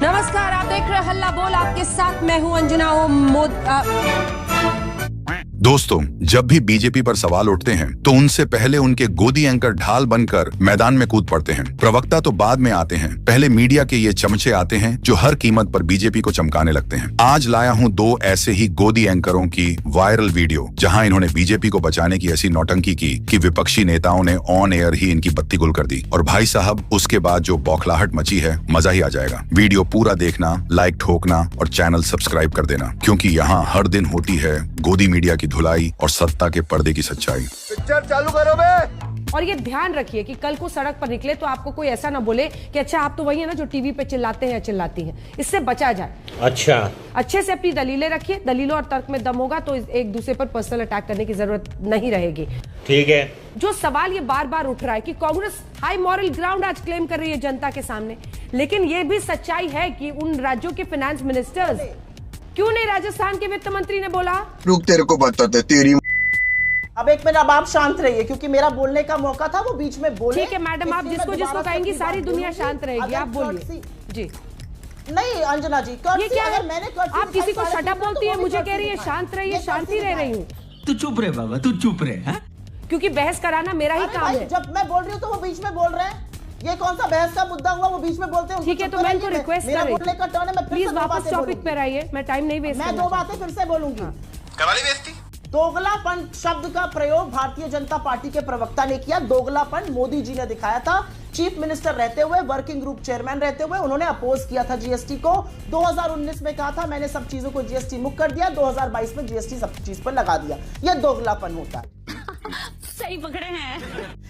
नमस्कार, आप देख रहे हैं हल्ला बोल। आपके साथ मैं हूं अंजना। दोस्तों, जब भी बीजेपी पर सवाल उठते हैं तो उनसे पहले उनके गोदी एंकर ढाल बनकर मैदान में कूद पड़ते हैं। प्रवक्ता तो बाद में आते हैं, पहले मीडिया के ये चमचे आते हैं जो हर कीमत पर बीजेपी को चमकाने लगते हैं। आज लाया हूं दो ऐसे ही गोदी एंकरों की वायरल वीडियो जहां इन्होंने बीजेपी को बचाने की ऐसी नौटंकी की कि विपक्षी नेताओं ने ऑन एयर ही इनकी बत्ती गुल कर दी। और भाई साहब, उसके बाद जो बौखलाहट मची है, मजा ही आ जाएगा। वीडियो पूरा देखना, लाइक ठोकना और चैनल सब्सक्राइब कर देना, क्योंकि यहाँ हर दिन होती है गोदी मीडिया की धुलाई और सत्ता के पर्दे की सच्चाई। पिक्चर चालू करो बे। और ये ध्यान रखिए कि कल को सड़क पर निकले तो आपको कोई ऐसा ना बोले कि अच्छा आप तो वही है ना जो टीवी पे चिल्लाते हैं या चिल्लाती हैं। इससे बचा जाए। अच्छा, अच्छे से अपनी दलीलें रखिए। दलीलों और तर्क में दम होगा तो एक दूसरे पर पर्सनल अटैक करने की जरूरत नहीं रहेगी। ठीक है। जो सवाल ये बार बार उठ रहा है कि कांग्रेस हाई मॉरल ग्राउंड आज क्लेम कर रही है जनता के सामने, लेकिन ये भी सच्चाई है कि उन राज्यों के फाइनेंस मिनिस्टर्स, क्यों नहीं राजस्थान के वित्त मंत्री ने बोला रुक, तेरे को बताते तेरी। अब एक मिनट, अब आप शांत रहिए क्योंकि मेरा बोलने का मौका था, वो बीच में बोले। ठीक है मैडम, आप जिसको जिसको कहेंगी सारी दुनिया शांत रहेगी। आप बोलिए जी। नहीं अंजना जी, ये क्या है? अगर मैंने आप किसी को शट अप बोलती है, मुझे कह रही है शांत रहिए। शांति रह रही हूँ। तू चुप रहे बाबा, तू चुप रहे। हाँ? क्योंकि बहस कराना मेरा ही काम है। जब मैं बोल रही हूँ तो वो बीच में बोल रहे हैं। ये कौन सा बहस का मुद्दा हुआ? वो बीच में बोलते हैं। ठीक है, तो मैं इनको रिक्वेस्ट कर रही हूँ, प्लीज वापस टॉपिक पे आइए। मैं टाइम नहीं वेस्ट मैं दो बातें फिर से बोलूंगी। करवाली बेइज्जती। दोगलापन शब्द का प्रयोग भारतीय जनता पार्टी के प्रवक्ता ने किया। दोगलापन मोदी जी ने दिखाया था। चीफ मिनिस्टर रहते हुए, वर्किंग ग्रुप चेयरमैन रहते हुए उन्होंने अपोज किया था जीएसटी को। 2019 में कहा था मैंने सब चीजों को जीएसटी मुक्त कर दिया, 2022 में जीएसटी सब चीज पर लगा दिया। यह दोगलापन होता है। सही पकड़े हैं।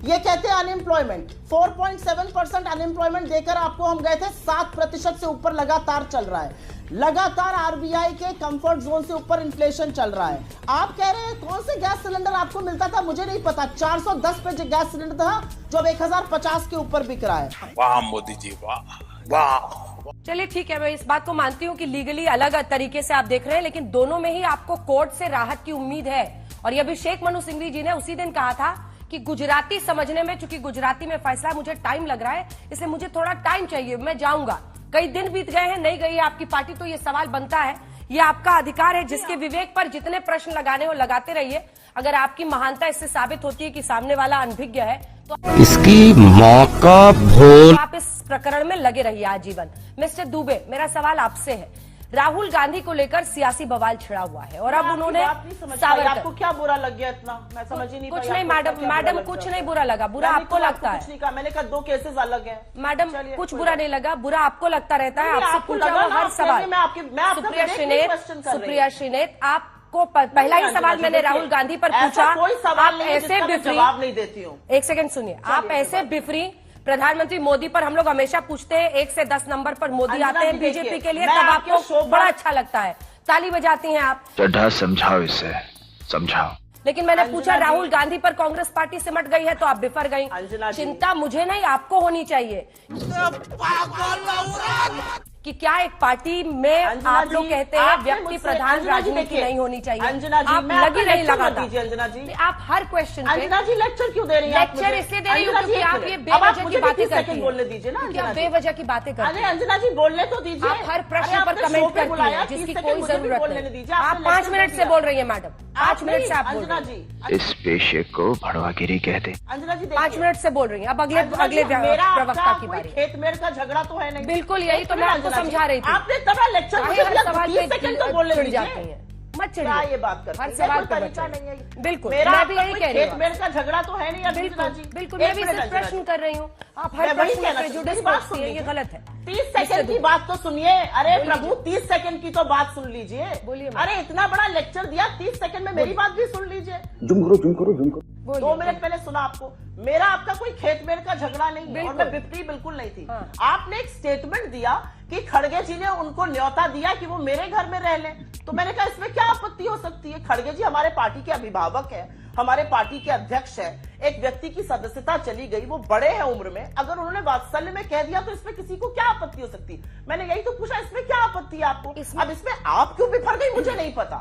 ये कहते हैं अनएम्प्लॉयमेंट। 4.7% अनएम्प्लॉयमेंट देकर आपको हम गए थे। 7% से ऊपर लगातार चल रहा है। लगातार आरबीआई के कंफर्ट जोन से ऊपर इन्फ्लेशन चल रहा है। आप कह रहे हैं कौन से गैस सिलेंडर आपको मिलता था? मुझे नहीं पता। 410 पे जो गैस सिलेंडर था जो अब 1050 के ऊपर बिक रहा है। वाह मोदी जी, वाह वाह। चलिए ठीक है, मैं इस बात को मानती हूँ कि लीगली अलग तरीके से आप देख रहे हैं, लेकिन दोनों में ही आपको कोर्ट से राहत की उम्मीद है। और ये अभिषेक मनु सिंघवी जी ने उसी दिन कहा था कि गुजराती समझने में, चूंकि गुजराती में फैसला मुझे टाइम लग रहा है, इसलिए मुझे थोड़ा टाइम चाहिए, मैं जाऊंगा। कई दिन बीत गए हैं, नहीं गई है आपकी पार्टी, तो ये सवाल बनता है, ये आपका अधिकार है। जिसके विवेक पर जितने प्रश्न लगाने हो लगाते रहिए। अगर आपकी महानता इससे साबित होती है कि सामने वाला अनभिज्ञ है तो इसकी मौका भूल आप इस प्रकरण में लगे रहिए आजीवन। मिस्टर दुबे, मेरा सवाल आपसे है। राहुल गांधी को लेकर सियासी बवाल छिड़ा हुआ है और अब उन्होंने आपको क्या बुरा लग गया इतना? मैं समझ ही नहीं कुछ नहीं मैडम कुछ नहीं बुरा लगा। बुरा आपको लगता है? कुछ नहीं कहा मैंने, कहा दो केसेस अलग हैं। मैडम कुछ बुरा नहीं लगा, बुरा आपको लगता रहता है। आपसे पूछा हुआ हर सवाल। सुप्रिया श्रीनेत, आपको पहला ही सवाल मैंने राहुल गांधी पर पूछा, कोई सवाल नहीं ऐसे जवाब नहीं देती हूँ। एक सेकंड सुनिए, आप ऐसे बिफरी प्रधानमंत्री मोदी पर हम लोग हमेशा पूछते हैं 1 से 10 नंबर पर मोदी आते हैं बीजेपी के लिए, तब आपको बड़ा अच्छा लगता है, ताली बजाती हैं आप। चढ़ा समझाओ इसे, समझाओ। लेकिन मैंने पूछा राहुल गांधी पर कांग्रेस पार्टी सिमट गई है तो आप बिफर गई। चिंता मुझे नहीं, आपको होनी चाहिए कि क्या एक पार्टी में आप लोग कहते हैं व्यक्ति प्रधान राजनीति नहीं होनी चाहिए। आप लगी नहीं लगाता। आप हर क्वेश्चन पे अंजना जी लेक्चर क्यों दे रही हैं? लेक्चर इसलिए दे रही हूँ क्योंकि आप ये बेवजह की बातें करती हैं। बोलने दीजिए ना, क्या बेवजह की बातें करती हैं? अंजना जी बोलने तो दीजिए। आप हर प्रश्न पर कमेंट करती हैं जिसकी कोई जरूरत नहीं। आप 5 मिनट से बोल रही है मैडम, 5 मिनट से आप बोल रही हैं। इस पेशे को भड़वागिरी कहते। अंजना जी 5 मिनट से बोल रही हैं। अब अगले प्रवक्ता की बारी। खेत मेर का झगड़ा तो है नहीं। बिल्कुल, यही तो मैं आपको समझा रही थी। तगड़ा लेक्चर मुझे दिया, 30 सेकंड तो बोलने चिढ़ दीजिए। जाती हैं, मत चिढ़िए। क्या ये बात करते हैं? हर सवाल का तरीका नहीं है। बिल्कुल, मेरा मैं भी यही कह रही हूँ। मेरे का झगड़ा तो है नहीं। बिल्कुल मैं भी सिर्फ प्रश्न कर रही हूँ। आप हर प्रश्न में प्रेजुडिस करती हैं, ये गलत है। 30 सेकंड की बात तो सुनिए। अरे प्रभु, 30 सेकंड की तो बात सुन लीजिए। बोलिए। अरे इतना बड़ा लेक्चर दिया, 30 सेकंड में मेरी बात भी सुन लीजिए। जुम करो। 2 मिनट पहले सुना आपको। मेरा आपका कोई खेत मेर का झगड़ा नहीं है और मैं बिफ्री बिल्कुल नहीं थी। आपने एक स्टेटमेंट दिया कि खड़गे जी ने उनको न्योता दिया कि वो मेरे घर में रह लें, तो मैंने कहा इसमें क्या आपत्ति हो सकती है? खड़गे जी हमारे पार्टी के अभिभावक है, हमारे पार्टी के अध्यक्ष है। एक व्यक्ति की सदस्यता चली गई, वो बड़े हैं उम्र में, अगर उन्होंने वात्सल्य में कह दिया तो इसमें किसी को क्या आपत्ति हो सकती है? मैंने यही तो पूछा, इसमें क्या आपत्ति है आपको? अब इसमें आप क्यों बिफर गई मुझे नहीं पता।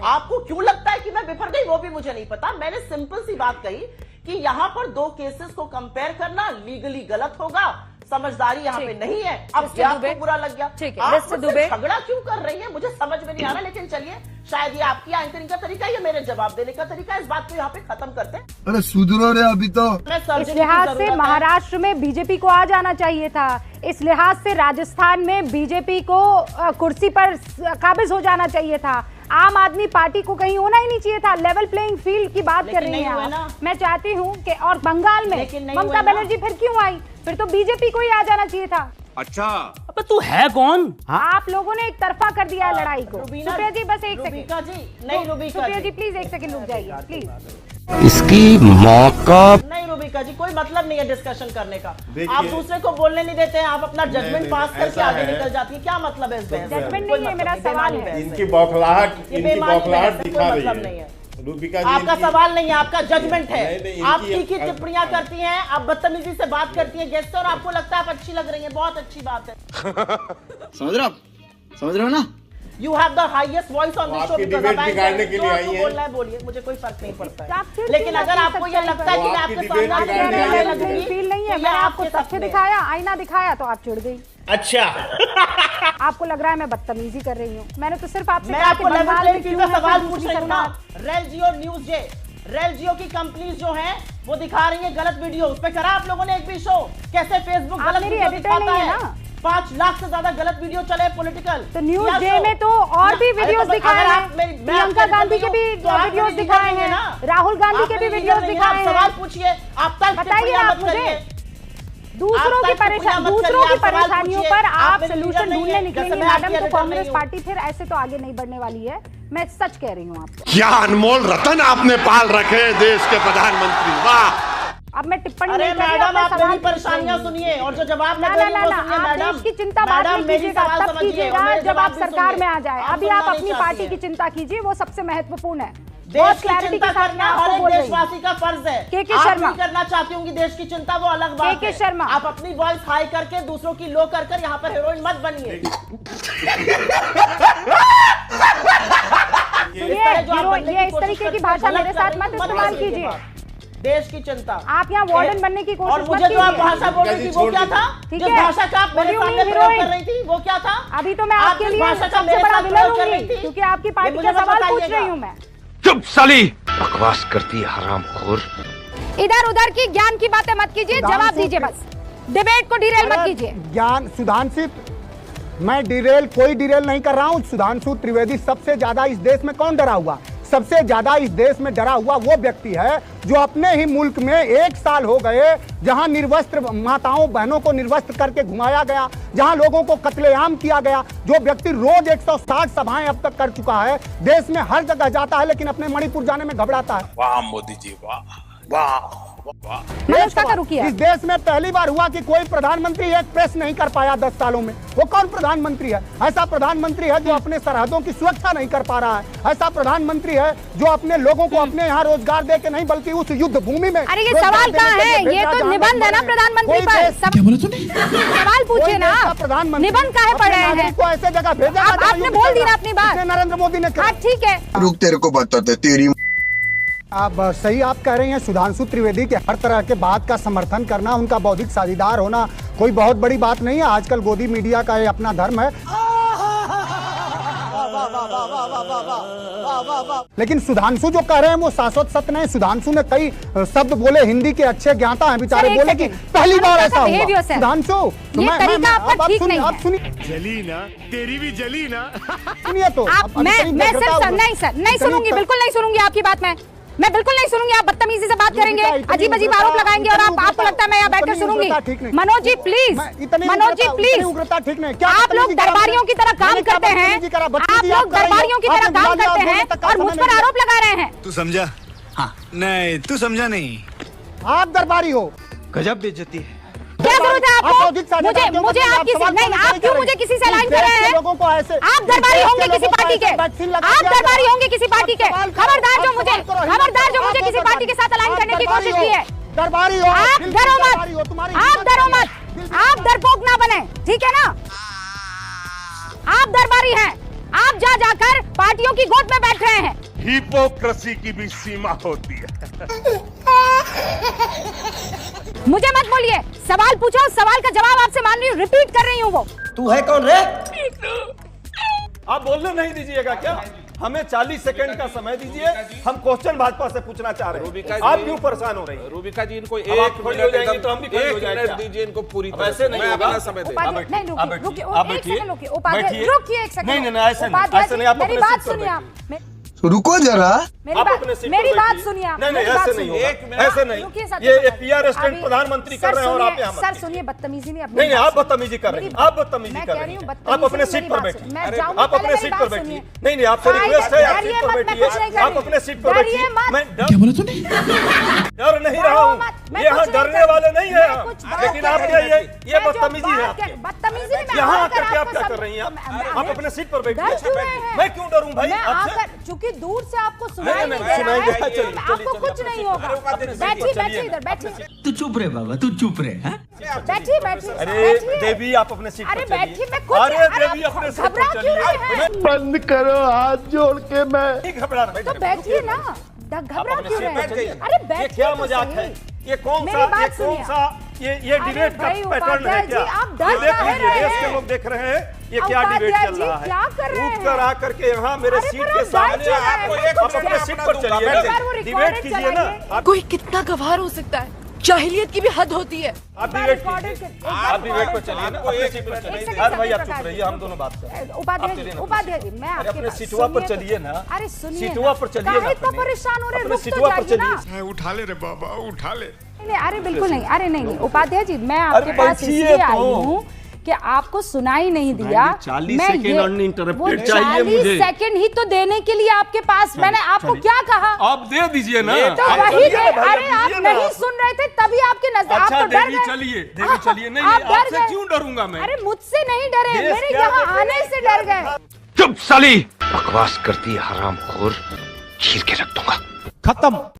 आपको क्यों लगता है कि मैं बिफर गई वो भी मुझे नहीं पता। मैंने सिंपल सी बात कही कि यहां पर 2 केसेस को कंपेयर करना लीगली गलत होगा। समझदारी यहाँ पे नहीं है। अब क्या आपको बुरा लग गया? ठीक है, आप मिस्टर मुझसे दुबे झगड़ा क्यों कर रही है मुझे समझ में नहीं आ रहा, लेकिन चलिए शायद ये आपकी एंकरिंग का तरीका, ये मेरे जवाब देने का तरीका, इस बात को यहाँ पे खत्म करते हैं। अरे सुधरो रे अभी तो। इस लिहाज से महाराष्ट्र में बीजेपी को आ जाना चाहिए था, इस लिहाज से राजस्थान में बीजेपी को कुर्सी पर काबिज हो जाना चाहिए था, आम आदमी पार्टी को कहीं होना ही नहीं चाहिए था। लेवल प्लेइंग फील्ड की बात कर रही हैं आप। मैं चाहती हूँ कि और बंगाल में ममता बनर्जी फिर क्यों आई? फिर तो बीजेपी को ही आ जाना चाहिए था। अच्छा अबे तू है कौन? आप लोगों ने एक तरफा कर दिया लड़ाई को। सुप्रिया जी बस एक सेकंड। रुबिका जी नहीं, रुबिका सुप्रिया जी प्लीज एक सेकंड रुक जाइए प्लीज। इसकी मौका नहीं रुबिका जी, कोई मतलब नहीं है डिस्कशन करने का। आप दूसरे को बोलने नहीं देते हैं, आप अपना जजमेंट पास करके आगे निकल जाती है। क्या मतलब है इस बहस का? जजमेंट नहीं है, मेरा सवाल है। इनकी बौखलाहट दिखा रही मतलब नहीं है है। रूबिका जी, आपका सवाल नहीं है, आपका जजमेंट है। नहीं, आप तीखी टिप्पणियां करती हैं, आप बदतमीजी से बात करती हैं गेस्ट से, और आपको लगता है आप अच्छी लग रही हैं। बहुत अच्छी बात है। समझ रहे हो ना? You have the highest voice on this show, आपकी डिबेट बिगाड़ने के लिए आई है। बोलना है बोलिए, मुझे कोई फर्क नहीं पड़ता तो आप है। फिर लेकिन क्यों अगर अपनी आपको ये सच्चाई लगता है कि मैं आपकी आपके डिबेट सामने बिगाड़ने आने आई लग है। गई, फील नहीं है, तो ये मैंने आपको आपके तथ्य सपने। दिखाया, आईना दिखाया तो आप चिढ़ गई। अच्छा आपको लग रहा है मैं बदतमीजी कर रही हूँ? मैंने तो सिर्फ आपसे मैं कहा आपको कि लेवल बंगाल प्लेइंग में फील्ड क्यों में है सवाल फिर पूछ दूसरी रही हूँ ना। सरकार। रेल जियो न्यूज जे, रेल जियो की कंपनीज जो हैं वो दिखा रही है गलत वीडियो। उस पे करा आप लोगों ने एक भी शो, कैसे फेसबुक आप गलत मेरी वीडियो एडिटर दिखाता नहीं है है। ना? 5 लाख से ज्यादा गलत वीडियो चले पॉलिटिकल। तो न्यूज जे में तो और भी वीडियोस दिखाए हैं, प्रियंका गांधी के भी वीडियोस दिखाए हैं, राहुल गांधी के भी वीडियोस दिखाए हैं। सवाल पूछिए, आप तक बताइए आप मुझे। दूसरों की परेशानियों पर आप सोल्यूशन ढूंढने निकलेंगे मैडम, तो कांग्रेस पार्टी फिर ऐसे तो आगे नहीं बढ़ने वाली है। मैं सच कह रही हूँ आपको। क्या अनमोल रतन आपने पाल रखे हैं देश के प्रधानमंत्री, वाह। अब मैं टिप्पणी अरे नहीं कर रही, मैडम, अपना आप सवाल मेरी पूछ परेशानियां रही हूँ। सुनिए और जो जवाब ना मैं ना दे रही ना हूं ना, वो सुनिए आप मैडम। देश की चिंता बाद में मेरी कीजिएगा, सवाल तब समझिए कीजिएगा और मेरे जब आप जवाब भी सरकार सुनिए। में आ जाए। आप अभी सुनना आप नहीं अपनी चाहती पार्टी हैं। की चिंता कीजिए, वो सबसे महत्वपूर्ण है। देश बहुत की क्लैरिटी चिंता के साथ मैं करना हर आपको एक बोल रही हूँ। देशवासी का फर्ज है। के आप शर्मा। भी करना चाहती होंगी देश की चिंता, वो अलग बात के है। शर्मा। आप अपनी वॉइस हाई करके दूसरों की लो कर यहाँ पर हीरोइन मत बनिए। ये इस तरीके की भाषा मेरे साथ मत इस्तेमाल कीजिए। देश की चिंता, आप यहाँ वार्डन बनने की कोशिश और मत मुझे जो आप कीजिए। भाषा बोल रही थी वो क्या था? ठीक जिस है। भाषा का आप मेरे What do you सामने mean प्रयोग कर heroine? रही थी वो क्या था? अभी तो मैं आप आपके जिस लिए भाषा का सबसे मेरे बड़ा साथ विलन प्रयोग कर रही होंगी, थी, क्योंकि आपकी पार्टी मुझे का सवाल पूछ बताइएगा। रही हूँ मैं। चुप साली, बकवास करती है हरामखोर। इधर उधर की ज्ञान की बातें मत कीजिए, जवाब दीजिए बस। डिबेट को डिरेल मत कीजिए। ज्ञान सुधांशु, मैं डिरेल कोई डिरेल नहीं कर रहा हूँ। सुधांशु त्रिवेदी सबसे ज्यादा इस देश में कौन डरा हुआ? सबसे ज्यादा इस देश में डरा हुआ वो व्यक्ति है जो अपने ही मुल्क में 1 साल हो गए जहां निर्वस्त्र माताओं बहनों को निर्वस्त्र करके घुमाया गया, जहां लोगों को कत्लेआम किया गया। जो व्यक्ति रोज 160 सभाएं अब तक कर चुका है, देश में हर जगह जाता है लेकिन अपने मणिपुर जाने में घबराता है। वाह मोदी जी, वाह वाह वाह। मनोज काका रुकिए। इस देश में पहली बार हुआ कि कोई प्रधानमंत्री एक प्रेस नहीं कर पाया 10 सालों में। वो कौन प्रधानमंत्री है? ऐसा प्रधानमंत्री है जो अपने सरहदों की सुरक्षा नहीं कर पा रहा है। ऐसा प्रधानमंत्री है जो अपने लोगों को अपने यहाँ रोजगार दे के नहीं बल्कि उस युद्ध भूमि में। अरे ये सवाल कहाँ है? ये तो निबंध है ना प्रधानमंत्री पर। सवाल पूछिए ना आप। प्रधानमंत्री निबंध काहे पढ़ रहे हैं? को ऐसे जगह भेजा। आपने बोल दी ना अपनी बात। नरेंद्र मोदी ने हाँ ठीक है। रुक तेरे को बताते तेरी। आप सही आप कह रही हैं। सुधांशु त्रिवेदी के हर तरह के बात का समर्थन करना, उनका बौद्धिक साझीदार होना कोई बहुत बड़ी बात नहीं है। आजकल गोदी मीडिया का ये अपना धर्म है। लेकिन सुधांशु जो कह रहे हैं वो शाश्वत सत्य नहीं। सुधांशु ने कई शब्द बोले, हिंदी के अच्छे ज्ञाता हैं बेचारे, बोले कि पहली बार ऐसा हुआ। सुधांशु अब सुनिए, जली ना तेरी भी जली ना। सुनिए तो मैं सिर्फ नहीं सुनूंगी, बिल्कुल नहीं सुनूंगी आपकी बात। मैं बिल्कुल नहीं सुनूंगी। आप बदतमीजी से बात करेंगे, अजीब अजीब आरोप लगाएंगे और आपको लगता है मैं यहाँ बैठकर सुनूंगी? मनोज जी प्लीज, मनोज जी प्लीज, ठीक नहीं। आप लोग दरबारियों की तरह काम करते हैं, आप लोग दरबारियों की तरह काम करते हैं और मुझ पर आरोप लगा रहे हैं। तू समझा? हाँ नहीं, तू समझा नहीं। आप दरबारी हो। गजब बेइज्जती है। क्या जरूरत है आपको? मुझे आप किसी नहीं, आप क्यों मुझे किसी से लाइन कर रहे हैं? आप दरबारी होंगे किसी पार्टी के, आप दरबारी होंगे किसी पार्टी के। खबरदार जो मुझे किसी पार्टी के साथ अलाइन करने की कोशिश की है। दरबारी हो। आप डरो मत, आप डरो मत, आप डरपोक ना बने, ठीक है ना? आप दरबारी हैं, आप जा जाकर पार्टियों की गोद में बैठ रहे हैं। हिपोक्रेसी की भी सीमा होती है। मुझे मत बोलिए, सवाल पूछो, सवाल का जवाब आपसे मान रही हूँ, रिपीट कर रही हूँ वो। तू है कौन रे? आप बोलने नहीं दीजिएगा क्या? हमें 40 सेकंड का समय दीजिए, हम क्वेश्चन भाजपा से पूछना चाह रहे हैं। आप क्यों परेशान हो रही हैं? रूबिका जी इनको अब आप खड़ी हो जाएंगी तो हम भी खड़ी हो एक जाएंगे। मिनट दीजिए इनको पूरी तरह ऐसे नहीं होगा। समय दे उपाध्याय, नहीं आप रुकिए, रुकिए, आप एक बैठिए, सेकंड रुकिए, उपाध्याय बैठिए। रुकिए एक सेकंड। नहीं, नहीं, नहीं, ऐसे नहीं, उपाध्याय ऐसे जी, नहीं, आप मेरी अपने बात सीट पर सुनिए आप। रुको जरा। मेरी आप बात अपने सीट मेरी पर बात बैठिए। सुनिए आप। नहीं, नहीं, मेरी बात ऐसे नहीं सुनिए। होगा, ऐसे नहीं। रुकिए सर, ये PR स्टैंड अभी- प्रधानमंत्री कर सर रहे हैं और आप सुनिए, यहाँ सर मत सुनिए, बदतमीजी नहीं, अपनी नहीं, नहीं, बात आप सुनिए। बदतमीजी कर रही हैं, मेरी- आप बदतमीजी मैं कर कह रही रही हूँ, हैं। आप बदतमीजी अपने नहीं, सीट मेरी पर बात बैठिए। सुनिए। मैं जाऊंगी, आप पहले अपने मेरी सीट बात पर बैठिए। सुनिए। नहीं, नहीं, आपसे रिक्वेस्ट है, आप सीट पर बैठिए। आप अपने सीट पर बैठिए। डरिए मत। मैं डर बोला तूने? डर नहीं रहा हूँ, मैं यहाँ कुछ नहीं डरने कर- वाले नहीं मैं है, कुछ बात लेकिन कर आपके रही ये मैं जो बदतमीजी है बात कर- आपकी। बदतमीजी नहीं, मैं यहाँ आकर आकर के आप आपको क्या सब- कर रही हैं? मैं- आप अपने सीट पर डर बैठिए। क्यों रहे हैं? मैं क्यों डरूं भाई मैं आपसे? आकर, चूंकि दूर से आपको सुनाई नहीं, नहीं नहीं, दे सुनाई रहा दे है, रहा है, चलिए, आपको चलिए, कुछ चलिए, नहीं चलिए, होगा। बैठिए, बैठिए इधर, बैठिए, तू चुप रे बाबा, तू चुप रे। बैठिए, बैठिए, अरे बैठिए। देवी, आप अपने सीट अरे पर चलिए। बैठिए, मैं खुद अरे देवी, आप अपने सीट घबरा पर क्यों रहे चलिए। हैं? बंद करो हाथ जोड़ के मैं नहीं घबरा रहा, तो बैठिए ना, घबरा अपने क्यों सीट रहे पर हैं? चलिए। अरे ये बैठिए क्या तो मजाक सही। है? ये कौन मेरी सा, बात ये कौन सुनिए। सा, ये डिबेट का भाई, पैटर्न है उपाध्याय क्या? जी, आप डर ये देख काहे लीजिए, रहे देश के हैं? लोग देख रहे हैं ये क्या उपाध्याय डिबेट चल जी, रहा है। क्या कर रहे उठ कर हैं? आकर के यहाँ मेरे अरे सीट पर के आप सामने बैठिए ना, आप मैं कुछ अपने सीट पर चलिए एक बार वो ना, रिकॉर्डेड डिबेट कीजिए ना। चलाइए। आप कोई कितना गवार हो सकता है? जाहिलियत की भी हद होती है। आप डिबेट कीजिए, आप डिबेट पर चलिए ना, अपने सीट पर चलिए। अरे भाई, आप चुप रहिए, हम दोनों बात कर रहे हैं। उपाध्याय जी, मैं अरे आपके अपने पास- सीटुआ पर सुनिए तो- चलिए ना। अरे सुनिए सीटुआ पर चलिए ना, काहे इतना अपने। परेशान हो रहे हैं? अपने रुक तो सीटुआ पर जाइए ना। चलिए। उठा ले रे बाबा, उठा ले। नहीं, अरे बिल्कुल नहीं, अरे नहीं, उपाध्याय जी, मैं आपके अरे पास बैठिए इसलिए तो। आई हूँ कि आपको सुनाई नहीं दिया। 40 मैं सेकंड ये- uninterrupted वो चाहिए 40 मुझे। सेकंड ही तो देने के लिए आपके पास, मैंने आपको क्या कहा? आप दे दीजिए ना। तो आप वही चलिए दे, ना भाई, अरे आप दीजिए ना। नहीं सुन रहे थे तभी आपके नजर, आप अच्छा तो डर देवी गए। चलिए, देवी चलिए। नहीं, आप डर आपसे गए। क्यों डरूंगा मैं? अरे मुझसे नहीं डरे, देश मेरे क्या यहाँ देख रहे आने हैं? से डर गए। चुप साली, बकवास करती है हरामखोर, चीर के रख दूंगा। खत्म।